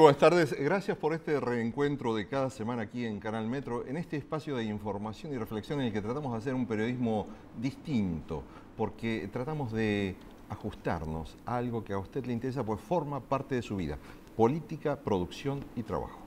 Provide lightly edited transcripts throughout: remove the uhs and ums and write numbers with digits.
buenas tardes. Gracias por este reencuentro de cada semana aquí en Canal Metro, en este espacio de información y reflexión en el que tratamos de hacer un periodismo distinto, porque tratamos de ajustarnos a algo que a usted le interesa, pues forma parte de su vida: política, producción y trabajo.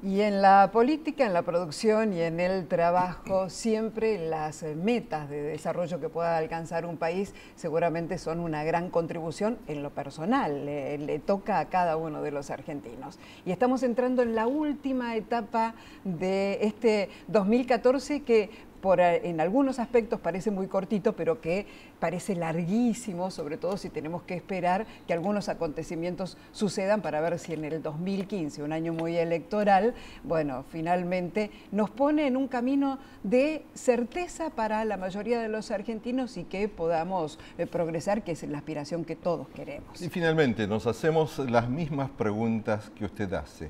Y en la política, en la producción y en el trabajo, siempre las metas de desarrollo que pueda alcanzar un país seguramente son una gran contribución en lo personal, le toca a cada uno de los argentinos. Y estamos entrando en la última etapa de este 2014 que en algunos aspectos parece muy cortito, pero que parece larguísimo, sobre todo si tenemos que esperar que algunos acontecimientos sucedan para ver si en el 2015, un año muy electoral, bueno, finalmente nos pone en un camino de certeza para la mayoría de los argentinos y que podamos progresar, que es la aspiración que todos queremos. Y finalmente nos hacemos las mismas preguntas que usted hace.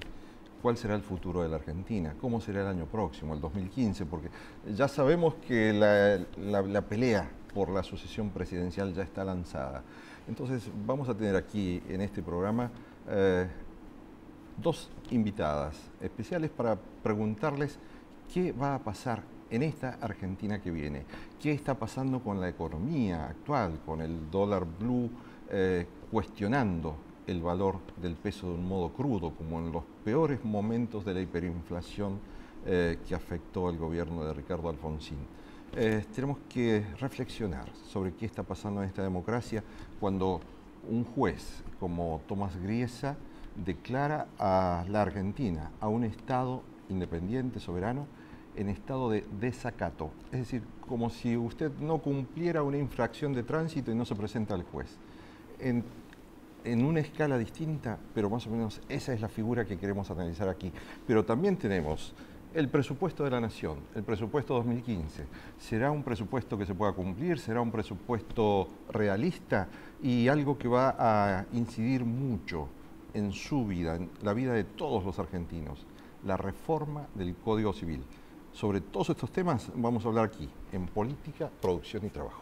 ¿Cuál será el futuro de la Argentina? ¿Cómo será el año próximo, el 2015? Porque ya sabemos que la pelea por la sucesión presidencial ya está lanzada. Entonces vamos a tener aquí en este programa dos invitadas especiales para preguntarles qué va a pasar en esta Argentina que viene. ¿Qué está pasando con la economía actual, con el dólar blue cuestionando el valor del peso de un modo crudo, como en los peores momentos de la hiperinflación que afectó el gobierno de Ricardo Alfonsín? Tenemos que reflexionar sobre qué está pasando en esta democracia cuando un juez como Tomás Griesa declara a la Argentina, a un Estado independiente, soberano, en estado de desacato. Es decir, como si usted no cumpliera una infracción de tránsito y no se presenta al juez. En una escala distinta, pero más o menos esa es la figura que queremos analizar aquí. Pero también tenemos el presupuesto de la Nación, el presupuesto 2015. ¿Será un presupuesto que se pueda cumplir? ¿Será un presupuesto realista? Y algo que va a incidir mucho en su vida, en la vida de todos los argentinos: la reforma del Código Civil. Sobre todos estos temas vamos a hablar aquí, en Política, Producción y Trabajo.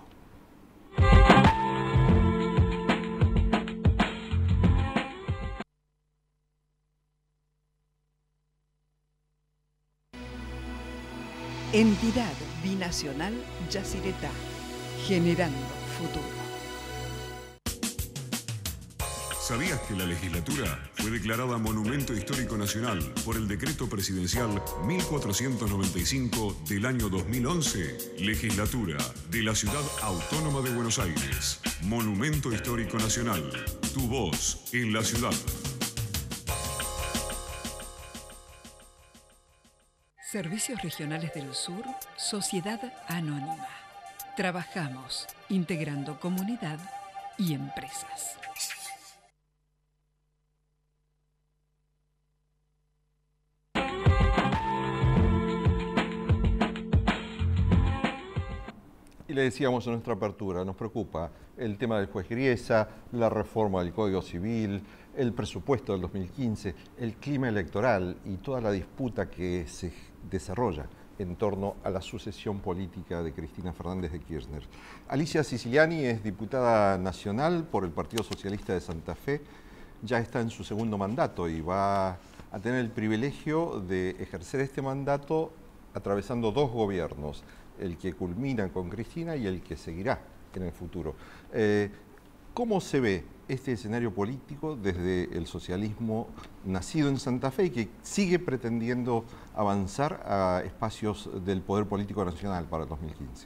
Entidad binacional Yacyretá, generando futuro. ¿Sabías que la legislatura fue declarada Monumento Histórico Nacional por el Decreto Presidencial 1495 del año 2011? Legislatura de la Ciudad Autónoma de Buenos Aires. Monumento Histórico Nacional. Tu voz en la ciudad. Servicios Regionales del Sur, Sociedad Anónima. Trabajamos integrando comunidad y empresas. Y le decíamos en nuestra apertura, nos preocupa el tema del juez Griesa, la reforma del Código Civil, el presupuesto del 2015, el clima electoral y toda la disputa que se desarrolla en torno a la sucesión política de Cristina Fernández de Kirchner. Alicia Siciliani es diputada nacional por el Partido Socialista de Santa Fe, ya está en su segundo mandato y va a tener el privilegio de ejercer este mandato atravesando dos gobiernos: el que culmina con Cristina y el que seguirá en el futuro. ¿Cómo se ve este escenario político desde el socialismo nacido en Santa Fe y que sigue pretendiendo avanzar a espacios del poder político nacional para el 2015?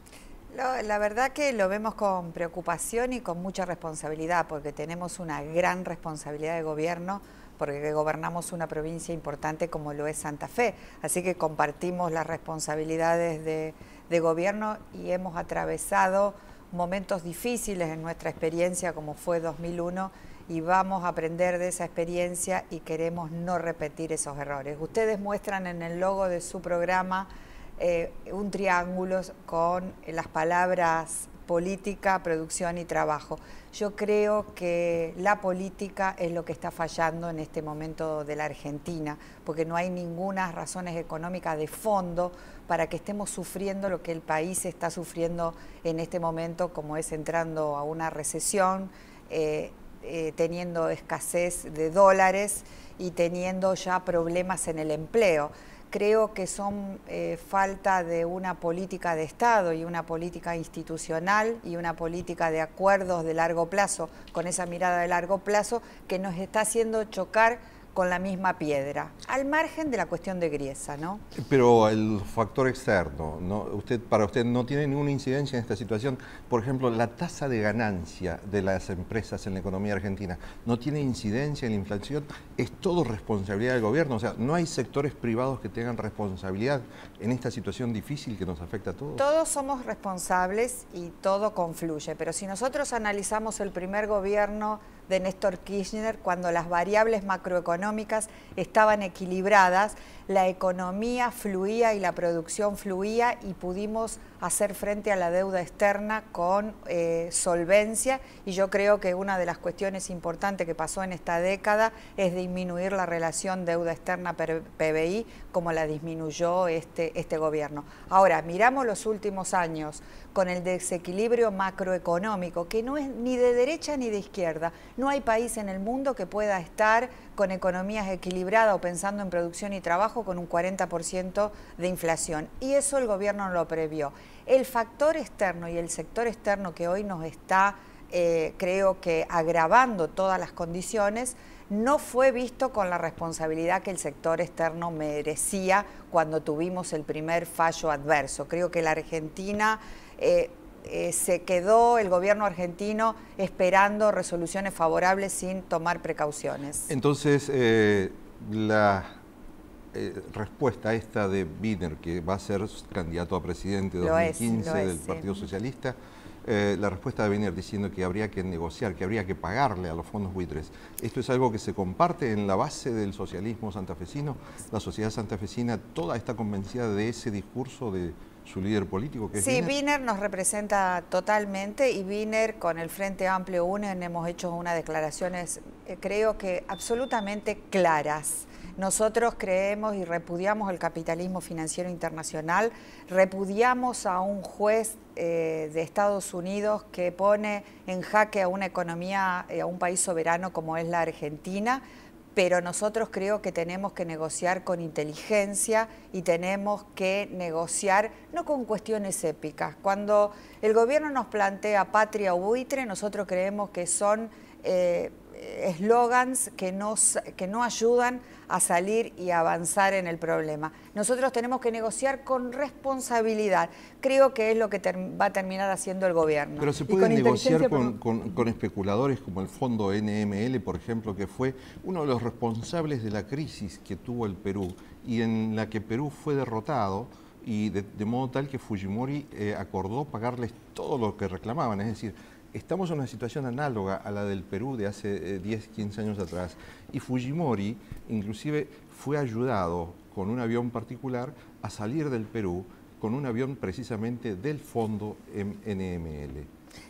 La verdad que lo vemos con preocupación y con mucha responsabilidad, porque tenemos una gran responsabilidad de gobierno, porque gobernamos una provincia importante como lo es Santa Fe. Así que compartimos las responsabilidades de gobierno y hemos atravesado momentos difíciles en nuestra experiencia, como fue 2001, y vamos a aprender de esa experiencia y queremos no repetir esos errores. Ustedes muestran en el logo de su programa un triángulo con las palabras política, producción y trabajo. Yo creo que la política es lo que está fallando en este momento de la Argentina, porque no hay ninguna razones económicas de fondo para que estemos sufriendo lo que el país está sufriendo en este momento, como es entrando a una recesión, teniendo escasez de dólares y teniendo ya problemas en el empleo. Creo que son falta de una política de Estado y una política institucional y una política de acuerdos de largo plazo, con esa mirada de largo plazo que nos está haciendo chocar con la misma piedra, al margen de la cuestión de Griesa, ¿no? Pero el factor externo, ¿no? Para usted no tiene ninguna incidencia en esta situación. Por ejemplo, la tasa de ganancia de las empresas en la economía argentina no tiene incidencia en la inflación. Es todo responsabilidad del gobierno. O sea, no hay sectores privados que tengan responsabilidad en esta situación difícil que nos afecta a todos. Todos somos responsables y todo confluye, pero si nosotros analizamos el primer gobierno de Néstor Kirchner, cuando las variables macroeconómicas estaban equilibradas, la economía fluía y la producción fluía y pudimos hacer frente a la deuda externa con solvencia, y yo creo que una de las cuestiones importantes que pasó en esta década es disminuir la relación deuda externa-PBI como la disminuyó este gobierno. Ahora, miramos los últimos años con el desequilibrio macroeconómico, que no es ni de derecha ni de izquierda. No hay país en el mundo que pueda estar con economías equilibradas o pensando en producción y trabajo con un 40% de inflación. Y eso el gobierno no lo previó. El factor externo y el sector externo que hoy nos está, creo que agravando todas las condiciones, no fue visto con la responsabilidad que el sector externo merecía cuando tuvimos el primer fallo adverso. Creo que la Argentina se quedó, el gobierno argentino, esperando resoluciones favorables sin tomar precauciones. Entonces, la respuesta esta de Wiener, que va a ser candidato a presidente 2015 del Partido Socialista, la respuesta de Wiener diciendo que habría que negociar, que habría que pagarle a los fondos buitres. ¿Esto es algo que se comparte en la base del socialismo santafesino? ¿La sociedad santafesina toda está convencida de ese discurso de su líder político, que es Wiener? Sí, Wiener nos representa totalmente, y Wiener con el Frente Amplio UNEN hemos hecho unas declaraciones, creo que absolutamente claras. Nosotros creemos y repudiamos el capitalismo financiero internacional, repudiamos a un juez de Estados Unidos que pone en jaque a una economía, a un país soberano como es la Argentina, pero nosotros creo que tenemos que negociar con inteligencia y tenemos que negociar no con cuestiones épicas. Cuando el gobierno nos plantea patria o buitre, nosotros creemos que son eslogans que no ayudan a salir y avanzar en el problema. Nosotros tenemos que negociar con responsabilidad. Creo que es lo que va a terminar haciendo el gobierno. Pero se puede negociar con especuladores como el fondo NML, por ejemplo, que fue uno de los responsables de la crisis que tuvo el Perú y en la que Perú fue derrotado, y de modo tal que Fujimori acordó pagarles todo lo que reclamaban. Es decir, estamos en una situación análoga a la del Perú de hace 10, 15 años atrás, y Fujimori inclusive fue ayudado con un avión particular a salir del Perú, con un avión precisamente del fondo NML.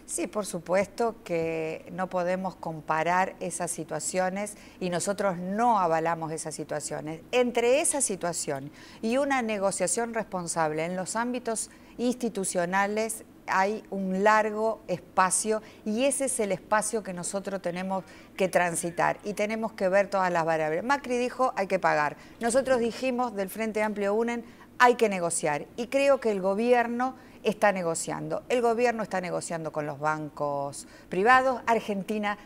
Sí, por supuesto que no podemos comparar esas situaciones y nosotros no avalamos esas situaciones. Entre esa situación y una negociación responsable en los ámbitos institucionales hay un largo espacio, y ese es el espacio que nosotros tenemos que transitar y tenemos que ver todas las variables. Macri dijo hay que pagar, nosotros dijimos del Frente Amplio UNEN hay que negociar, y creo que el gobierno está negociando. El gobierno está negociando con los bancos privados. Argentina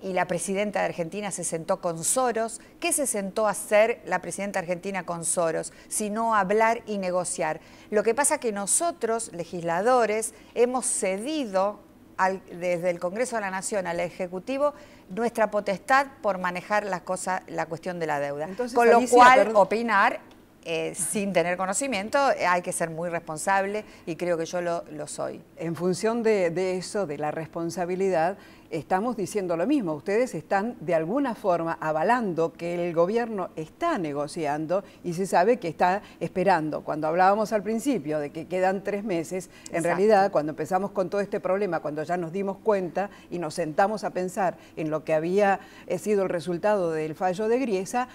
y la presidenta de Argentina se sentó con Soros. ¿Qué se sentó a hacer la presidenta argentina con Soros? Sino hablar y negociar. Lo que pasa es que nosotros, legisladores, hemos cedido desde el Congreso de la Nación al Ejecutivo nuestra potestad por manejar las cosas, la cuestión de la deuda. Entonces, con lo cual, opinar sin tener conocimiento hay que ser muy responsable, y creo que yo lo soy. En función de eso, de la responsabilidad, estamos diciendo lo mismo. Ustedes están de alguna forma avalando que el gobierno está negociando y se sabe que está esperando. Cuando hablábamos al principio de que quedan 3 meses, en realidad cuando empezamos con todo este problema, cuando ya nos dimos cuenta y nos sentamos a pensar en lo que había sido el resultado del fallo de Griesa,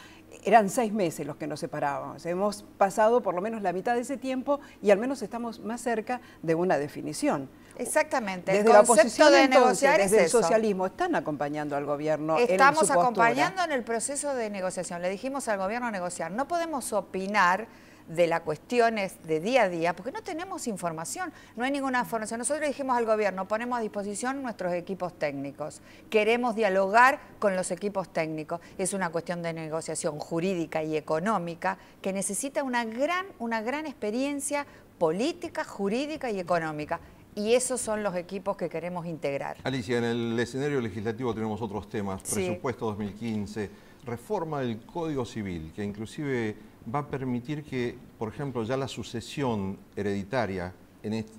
eran 6 meses los que nos separábamos. Hemos pasado por lo menos la mitad de ese tiempo y al menos estamos más cerca de una definición. Exactamente. Desde el la concepto oposición, de entonces, negociar desde es el eso. socialismo, ¿están acompañando al gobierno Estamos en su postura? acompañando en el proceso de negociación. Le dijimos al gobierno negociar. No podemos opinar de las cuestiones de día a día, porque no tenemos información, no hay ninguna información. Nosotros le dijimos al gobierno, ponemos a disposición nuestros equipos técnicos, queremos dialogar con los equipos técnicos. Es una cuestión de negociación jurídica y económica que necesita una gran experiencia política, jurídica y económica. Y esos son los equipos que queremos integrar. Alicia, en el escenario legislativo tenemos otros temas, Sí. presupuesto 2015, reforma del Código Civil, que inclusive va a permitir que, por ejemplo, ya la sucesión hereditaria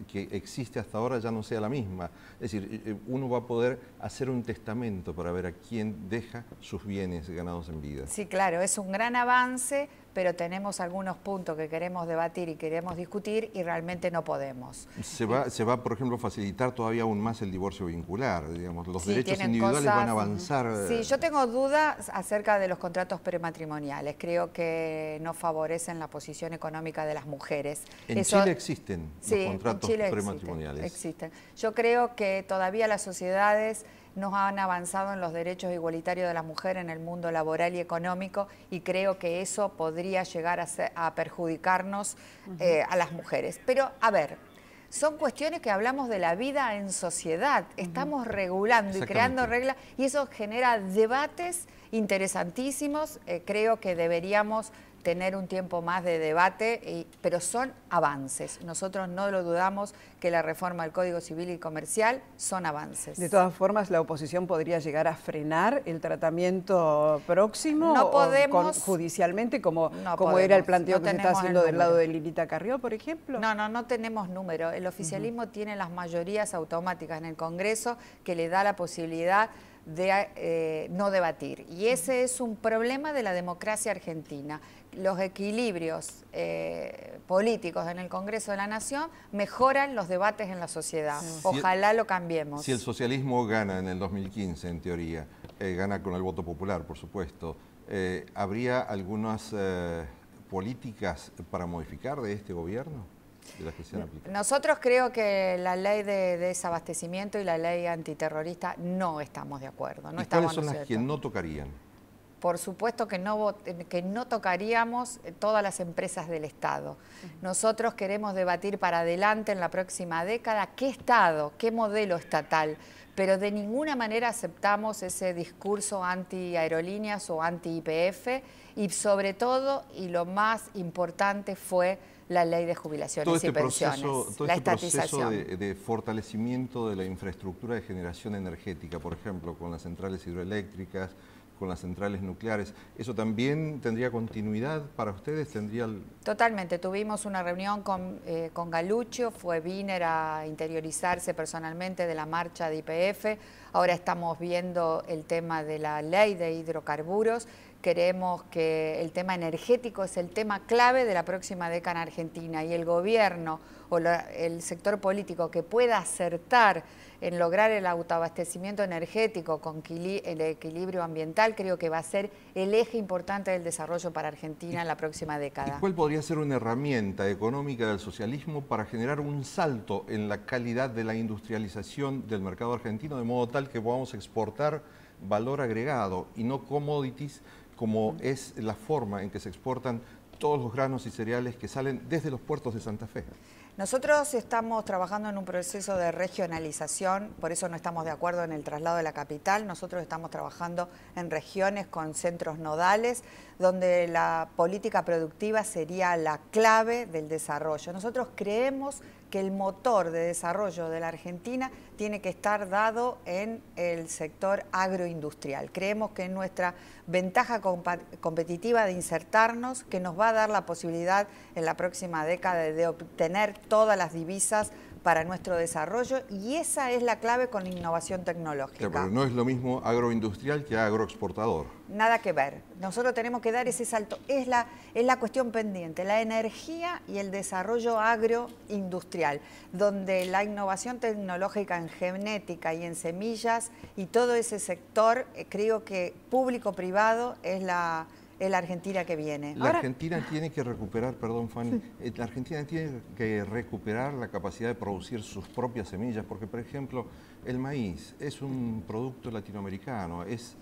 que existe hasta ahora ya no sea la misma. Es decir, uno va a poder hacer un testamento para ver a quién deja sus bienes ganados en vida. Sí, claro, es un gran avance, pero tenemos algunos puntos que queremos debatir y queremos discutir y realmente no podemos. Se va, por ejemplo, a facilitar todavía aún más el divorcio vincular, digamos, los Sí, derechos tienen individuales cosas, van a avanzar. Sí, yo tengo dudas acerca de los contratos prematrimoniales. Creo que no favorecen la posición económica de las mujeres. En Chile existen sí, los contratos en Chile prematrimoniales. Existen. Yo creo que todavía las sociedades no han avanzado en los derechos igualitarios de las mujeres en el mundo laboral y económico, y creo que eso podría llegar a perjudicarnos a las mujeres. Pero, a ver, son cuestiones que hablamos de la vida en sociedad. Estamos regulando y creando reglas, y eso genera debates interesantísimos. Creo que deberíamos tener un tiempo más de debate, pero son avances. Nosotros no lo dudamos que la reforma del Código Civil y Comercial son avances. De todas formas, la oposición podría llegar a frenar el tratamiento próximo no podemos, judicialmente, como podemos, era el planteo que se está haciendo del lado de de Lilita Carrió, por ejemplo. No tenemos número. El oficialismo tiene las mayorías automáticas en el Congreso que le da la posibilidad de no debatir. Y ese es un problema de la democracia argentina. Los equilibrios políticos en el Congreso de la Nación mejoran los debates en la sociedad. Ojalá lo cambiemos. Si el socialismo gana en el 2015, en teoría, gana con el voto popular, por supuesto, ¿habría algunas políticas para modificar de este gobierno? De las que se han aplicado. Nosotros creo que la ley de desabastecimiento y la ley antiterrorista no estamos de acuerdo. ¿Y cuáles son las que no tocarían? Por supuesto que no tocaríamos todas las empresas del Estado. Nosotros queremos debatir para adelante en la próxima década qué Estado, qué modelo estatal, pero de ninguna manera aceptamos ese discurso anti-aerolíneas o anti-IPF, y sobre todo, y lo más importante fue la ley de jubilaciones y pensiones, la estatización. Proceso de fortalecimiento de la infraestructura de generación energética, por ejemplo, con las centrales hidroeléctricas, con las centrales nucleares, ¿eso también tendría continuidad para ustedes? Totalmente, tuvimos una reunión con Galuccio, fue Wiener a interiorizarse personalmente de la marcha de YPF, ahora estamos viendo el tema de la ley de hidrocarburos. Queremos que el tema energético es el tema clave de la próxima década en Argentina, y el gobierno o el sector político que pueda acertar en lograr el autoabastecimiento energético con el equilibrio ambiental, creo que va a ser el eje importante del desarrollo para Argentina en la próxima década. ¿Y cuál podría ser una herramienta económica del socialismo para generar un salto en la calidad de la industrialización del mercado argentino, de modo tal que podamos exportar valor agregado y no commodities, como es la forma en que se exportan todos los granos y cereales que salen desde los puertos de Santa Fe? Nosotros estamos trabajando en un proceso de regionalización, por eso no estamos de acuerdo en el traslado de la capital. Nosotros estamos trabajando en regiones con centros nodales, donde la política productiva sería la clave del desarrollo. Nosotros creemos que el motor de desarrollo de la Argentina tiene que estar dado en el sector agroindustrial. Creemos que nuestra ventaja competitiva de insertarnos, que nos va a dar la posibilidad en la próxima década de obtener todas las divisas para nuestro desarrollo, y esa es la clave con la innovación tecnológica. Pero no es lo mismo agroindustrial que agroexportador. Nada que ver. Nosotros tenemos que dar ese salto. Es la cuestión pendiente, la energía y el desarrollo agroindustrial, donde la innovación tecnológica en genética y en semillas y todo ese sector, creo que público-privado es es la Argentina que viene. La Argentina tiene que recuperar, perdón Fanny, la Argentina tiene que recuperar la capacidad de producir sus propias semillas, porque por ejemplo el maíz es un producto latinoamericano, es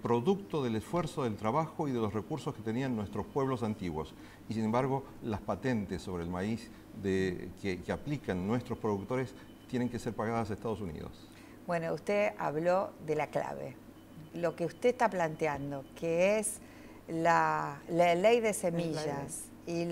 producto del esfuerzo, del trabajo y de los recursos que tenían nuestros pueblos antiguos. Y sin embargo, las patentes sobre el maíz que aplican nuestros productores tienen que ser pagadas a Estados Unidos. Bueno, usted habló de la clave. Lo que usted está planteando, que es la ley de semillas y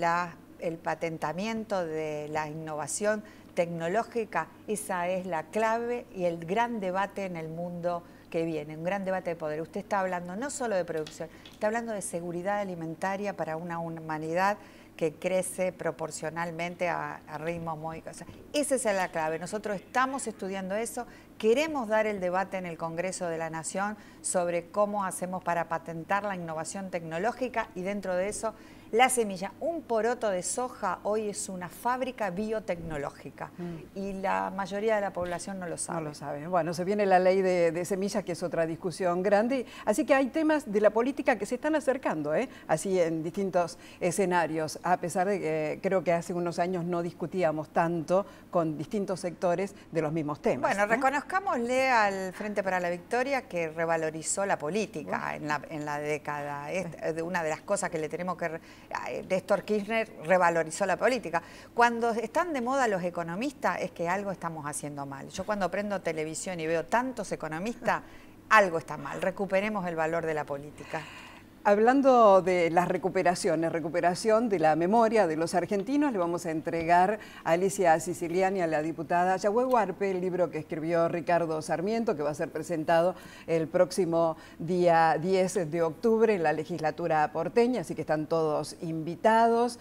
el patentamiento de la innovación tecnológica, esa es la clave y el gran debate en el mundo que viene, un gran debate de poder. Usted está hablando no solo de producción, está hablando de seguridad alimentaria para una humanidad que crece proporcionalmente a ritmos muy... O sea, esa es la clave. Nosotros estamos estudiando eso, queremos dar el debate en el Congreso de la Nación sobre cómo hacemos para patentar la innovación tecnológica y dentro de eso la semilla. Un poroto de soja hoy es una fábrica biotecnológica y la mayoría de la población no lo sabe. No lo sabe. Bueno, se viene la ley de semillas, que es otra discusión grande. Así que hay temas de la política que se están acercando, así en distintos escenarios, a pesar de que creo que hace unos años no discutíamos tanto con distintos sectores de los mismos temas. Bueno, reconozcámosle al Frente para la Victoria que revalorizó la política en la década. Es una de las cosas que le tenemos que... Néstor Kirchner revalorizó la política. Cuando están de moda los economistas es que algo estamos haciendo mal. Yo cuando prendo televisión y veo tantos economistas, algo está mal. Recuperemos el valor de la política. Hablando de las recuperación de la memoria de los argentinos, le vamos a entregar a Alicia Siciliani, a la diputada Yahweh Huarpe, el libro que escribió Ricardo Sarmiento, que va a ser presentado el próximo día 10 de octubre en la legislatura porteña, así que están todos invitados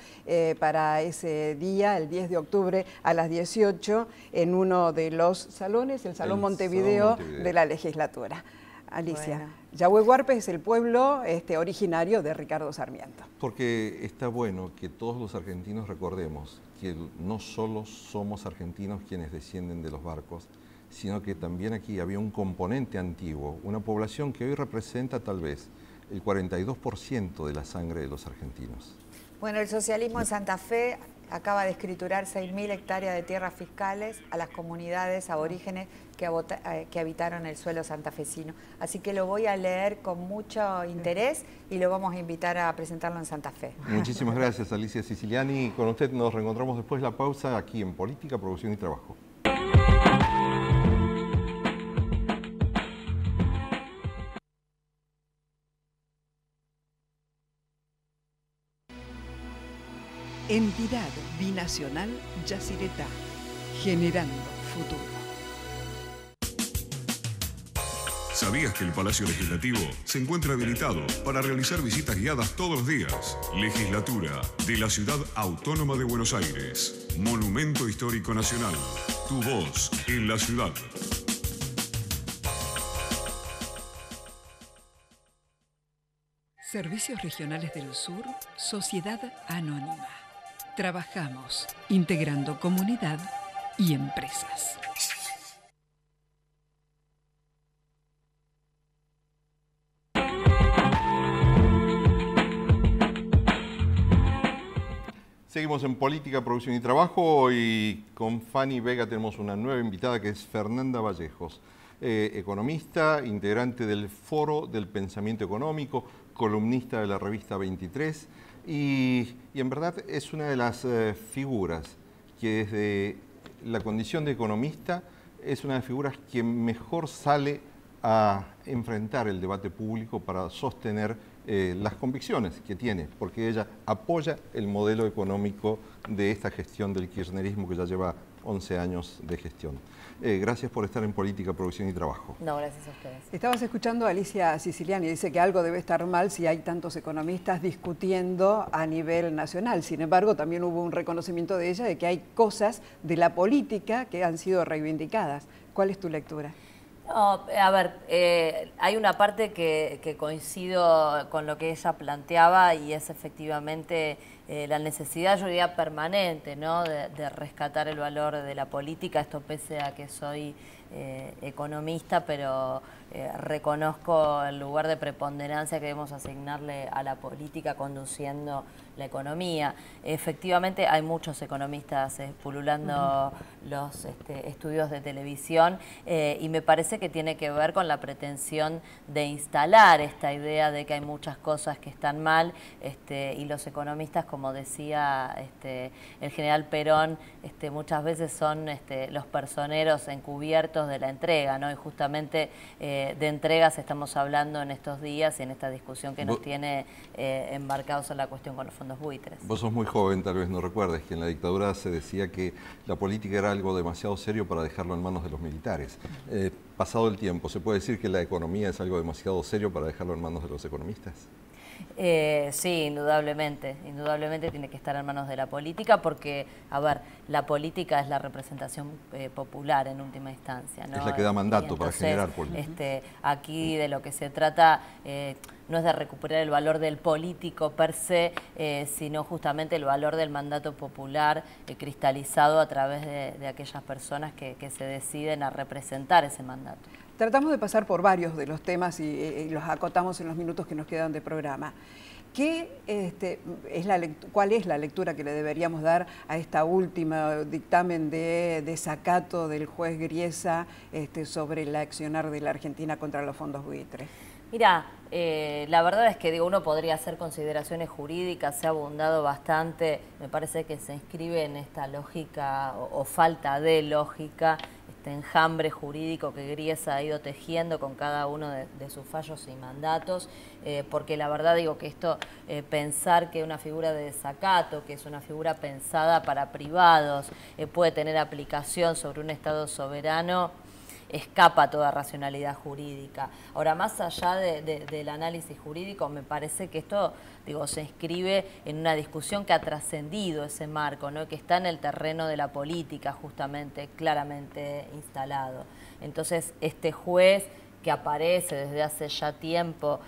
para ese día, el 10 de octubre a las 18, en uno de los salones, el Salón Montevideo de la legislatura. Alicia, bueno. Yahweh Huarpe es el pueblo originario de Ricardo Sarmiento. Porque está bueno que todos los argentinos recordemos que no solo somos argentinos quienes descienden de los barcos, sino que también aquí había un componente antiguo, una población que hoy representa tal vez el 42% de la sangre de los argentinos. Bueno, el socialismo en Santa Fe acaba de escriturar 6.000 hectáreas de tierras fiscales a las comunidades aborígenes que habitaron el suelo santafesino. Así que lo voy a leer con mucho interés y lo vamos a invitar a presentarlo en Santa Fe. Muchísimas gracias, Alicia Siciliani. Con usted nos reencontramos después de la pausa aquí en Política, Producción y Trabajo. Entidad binacional Yacyretá, generando futuro. ¿Sabías que el Palacio Legislativo se encuentra habilitado para realizar visitas guiadas todos los días? Legislatura de la Ciudad Autónoma de Buenos Aires. Monumento Histórico Nacional. Tu voz en la ciudad. Servicios Regionales del Sur, Sociedad Anónima. Trabajamos integrando comunidad y empresas. Seguimos en Política, Producción y Trabajo y con Fanny Vega tenemos una nueva invitada que es Fernanda Vallejos, economista, integrante del Foro del Pensamiento Económico, columnista de la revista 23 y en verdad es una de las figuras que desde la condición de economista es una de las figuras que mejor sale a enfrentar el debate público para sostener las convicciones que tiene, porque ella apoya el modelo económico de esta gestión del kirchnerismo que ya lleva 11 años de gestión. Gracias por estar en Política, Producción y Trabajo. No, gracias a ustedes. Estabas escuchando a Alicia Siciliani, dice que algo debe estar mal si hay tantos economistas discutiendo a nivel nacional. Sin embargo, también hubo un reconocimiento de ella de que hay cosas de la política que han sido reivindicadas. ¿Cuál es tu lectura? No, a ver, hay una parte que coincido con lo que ella planteaba y es efectivamente la necesidad, yo diría, permanente, ¿no? de rescatar el valor de la política, esto pese a que soy economista, pero reconozco el lugar de preponderancia que debemos asignarle a la política conduciendo la economía. Efectivamente hay muchos economistas pululando los estudios de televisión y me parece que tiene que ver con la pretensión de instalar esta idea de que hay muchas cosas que están mal y los economistas, como decía el general Perón, muchas veces son los personeros encubiertos de la entrega, ¿no? Y justamente de entregas estamos hablando en estos días y en esta discusión que nos tiene embarcados en la cuestión con los fondos buitres. Vos sos muy joven, tal vez no recuerdes que en la dictadura se decía que la política era algo demasiado serio para dejarlo en manos de los militares. Pasado el tiempo, ¿se puede decir que la economía es algo demasiado serio para dejarlo en manos de los economistas? Sí, indudablemente tiene que estar en manos de la política porque, a ver, la política es la representación popular en última instancia, ¿no? Es la que da mandato entonces, para generar política. Aquí de lo que se trata no es de recuperar el valor del político per se, sino justamente el valor del mandato popular cristalizado a través de aquellas personas que se deciden a representar ese mandato. Tratamos de pasar por varios de los temas y los acotamos en los minutos que nos quedan de programa. ¿Cuál es la lectura que le deberíamos dar a esta última dictamen de desacato del juez Griesa sobre el accionar de la Argentina contra los fondos buitres? Mira, la verdad es que uno podría hacer consideraciones jurídicas, se ha abundado bastante, me parece que se inscribe en esta lógica o falta de lógica, este enjambre jurídico que Griesa ha ido tejiendo con cada uno de sus fallos y mandatos, porque la verdad que esto, pensar que una figura de desacato, que es una figura pensada para privados, puede tener aplicación sobre un Estado soberano, escapa toda racionalidad jurídica. Ahora, más allá del análisis jurídico, me parece que esto, se inscribe en una discusión que ha trascendido ese marco, ¿no? Que está en el terreno de la política, justamente, claramente instalado. Entonces, este juez que aparece desde hace ya tiempo,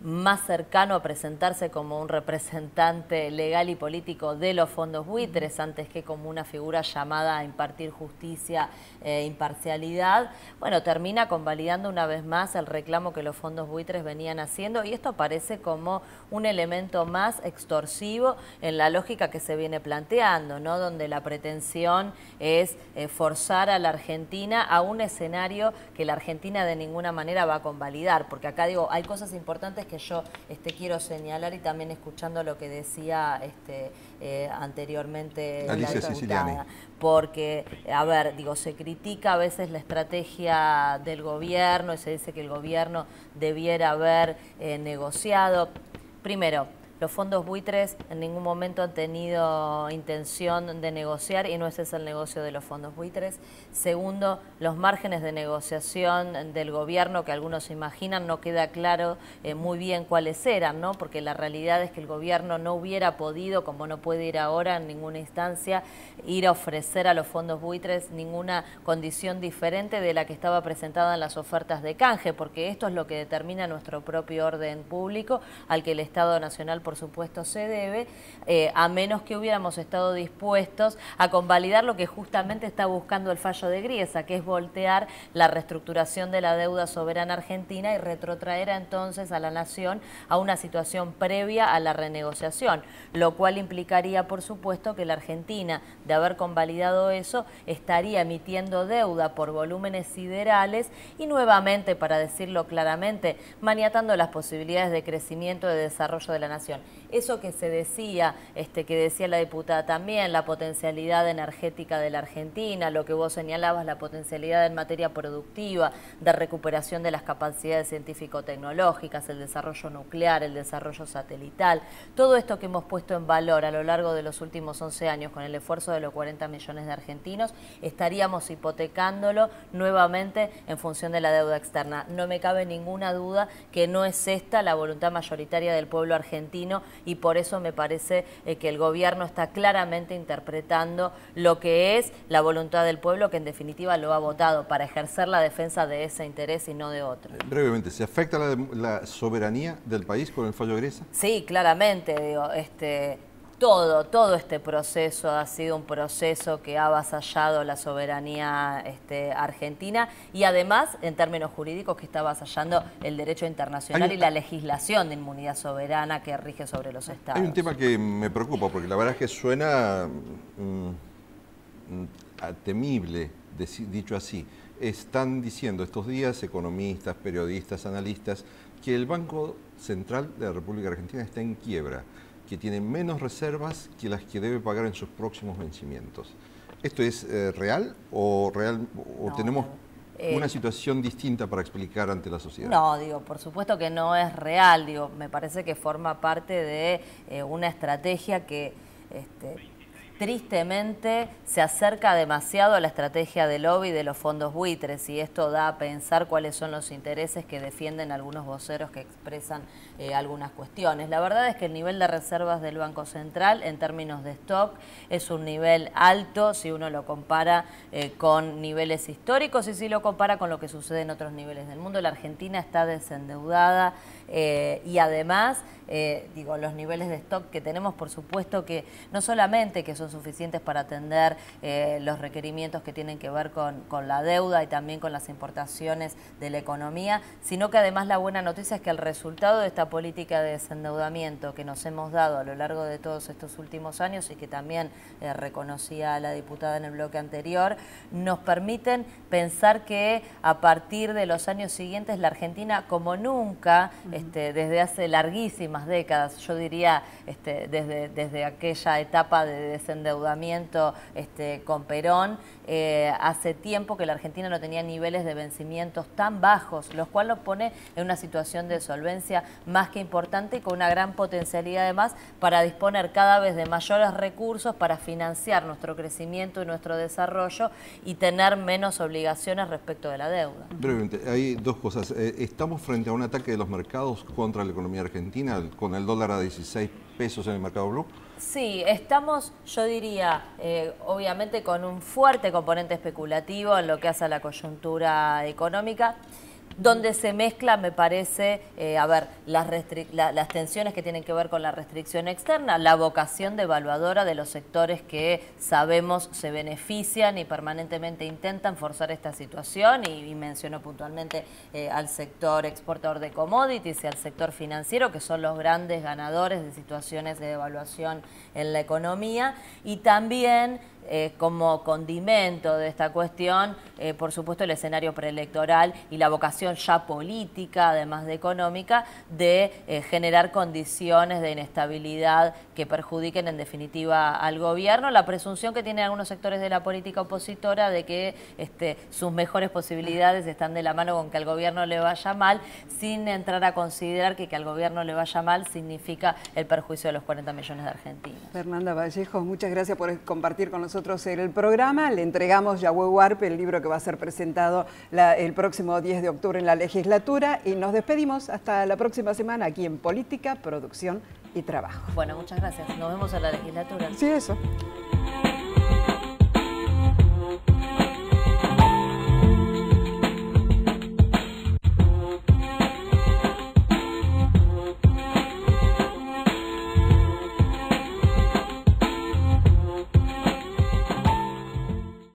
más cercano a presentarse como un representante legal y político de los fondos buitres antes que como una figura llamada a impartir justicia e imparcialidad, bueno, termina convalidando una vez más el reclamo que los fondos buitres venían haciendo, y esto aparece como un elemento más extorsivo en la lógica que se viene planteando, ¿no? Donde la pretensión es forzar a la Argentina a un escenario que la Argentina de ninguna manera va a convalidar, porque acá hay cosas importantes que yo quiero señalar, y también escuchando lo que decía anteriormente Alicia la Siciliani. Porque, a ver, se critica a veces la estrategia del gobierno y se dice que el gobierno debiera haber negociado. Primero, los fondos buitres en ningún momento han tenido intención de negociar y no ese es el negocio de los fondos buitres. Segundo, los márgenes de negociación del gobierno que algunos imaginan no queda claro muy bien cuáles eran, ¿no? Porque la realidad es que el gobierno no hubiera podido, como no puede ir ahora en ninguna instancia, ir a ofrecer a los fondos buitres ninguna condición diferente de la que estaba presentada en las ofertas de canje, porque esto es lo que determina nuestro propio orden público al que el Estado Nacional por supuesto se debe, a menos que hubiéramos estado dispuestos a convalidar lo que justamente está buscando el fallo de Griesa, que es voltear la reestructuración de la deuda soberana argentina y retrotraer entonces a la nación a una situación previa a la renegociación, lo cual implicaría por supuesto que la Argentina, de haber convalidado eso, estaría emitiendo deuda por volúmenes siderales y nuevamente, para decirlo claramente, maniatando las posibilidades de crecimiento y de desarrollo de la nación. Eso que se decía, que decía la diputada también, la potencialidad energética de la Argentina, lo que vos señalabas, la potencialidad en materia productiva, de recuperación de las capacidades científico-tecnológicas, el desarrollo nuclear, el desarrollo satelital, todo esto que hemos puesto en valor a lo largo de los últimos 11 años con el esfuerzo de los 40 millones de argentinos, estaríamos hipotecándolo nuevamente en función de la deuda externa. No me cabe ninguna duda que no es esta la voluntad mayoritaria del pueblo argentino, y por eso me parece que el gobierno está claramente interpretando lo que es la voluntad del pueblo, que en definitiva lo ha votado para ejercer la defensa de ese interés y no de otro. Brevemente, ¿se afecta la soberanía del país con el fallo Griesa? Sí, claramente, todo este proceso ha sido un proceso que ha avasallado la soberanía argentina y además, en términos jurídicos, que está avasallando el derecho internacional y la legislación de inmunidad soberana que rige sobre los estados. Hay un tema que me preocupa, porque la verdad es que suena temible, dicho así. Están diciendo estos días economistas, periodistas, analistas, que el Banco Central de la República Argentina está en quiebra, que tiene menos reservas que las que debe pagar en sus próximos vencimientos. ¿Esto es real o no, tenemos una situación distinta para explicar ante la sociedad? No, digo, por supuesto que no es real, digo, me parece que forma parte de una estrategia que tristemente se acerca demasiado a la estrategia del lobby de los fondos buitres, y esto da a pensar cuáles son los intereses que defienden algunos voceros que expresan algunas cuestiones. La verdad es que el nivel de reservas del Banco Central en términos de stock es un nivel alto si uno lo compara con niveles históricos y si lo compara con lo que sucede en otros niveles del mundo. La Argentina está desendeudada y además, digo, los niveles de stock que tenemos, por supuesto que no solamente que son suficientes para atender los requerimientos que tienen que ver con la deuda y también con las importaciones de la economía, sino que además la buena noticia es que el resultado de esta política de desendeudamiento que nos hemos dado a lo largo de todos estos últimos años y que también reconocía la diputada en el bloque anterior, nos permiten pensar que a partir de los años siguientes la Argentina, como nunca, desde hace larguísimas décadas, yo diría desde aquella etapa de desendeudamiento con Perón, hace tiempo que la Argentina no tenía niveles de vencimientos tan bajos, lo cual nos pone en una situación de solvencia más que importante y con una gran potencialidad además para disponer cada vez de mayores recursos para financiar nuestro crecimiento y nuestro desarrollo y tener menos obligaciones respecto de la deuda. Brevemente, hay dos cosas. Estamos frente a un ataque de los mercados contra la economía argentina, con el dólar a 16 pesos en el mercado blue. Sí, estamos, yo diría, obviamente con un fuerte componente especulativo en lo que hace a la coyuntura económica, donde se mezcla, me parece, las tensiones que tienen que ver con la restricción externa, la vocación devaluadora de los sectores que sabemos se benefician y permanentemente intentan forzar esta situación, y menciono puntualmente al sector exportador de commodities y al sector financiero, que son los grandes ganadores de situaciones de devaluación en la economía, y también como condimento de esta cuestión, por supuesto, el escenario preelectoral y la vocación ya política, además de económica, de generar condiciones de inestabilidad que perjudiquen en definitiva al gobierno. La presunción que tienen algunos sectores de la política opositora de que sus mejores posibilidades están de la mano con que al gobierno le vaya mal, sin entrar a considerar que al gobierno le vaya mal significa el perjuicio de los 40 millones de argentinos. Fernanda Vallejos, muchas gracias por compartir con nosotros el programa. Le entregamos Yahweh Huarpe, el libro que va a ser presentado el próximo 10 de octubre en la legislatura, y nos despedimos hasta la próxima semana aquí en Política, Producción y Trabajo. Bueno, muchas gracias. Nos vemos en la legislatura. Sí, eso.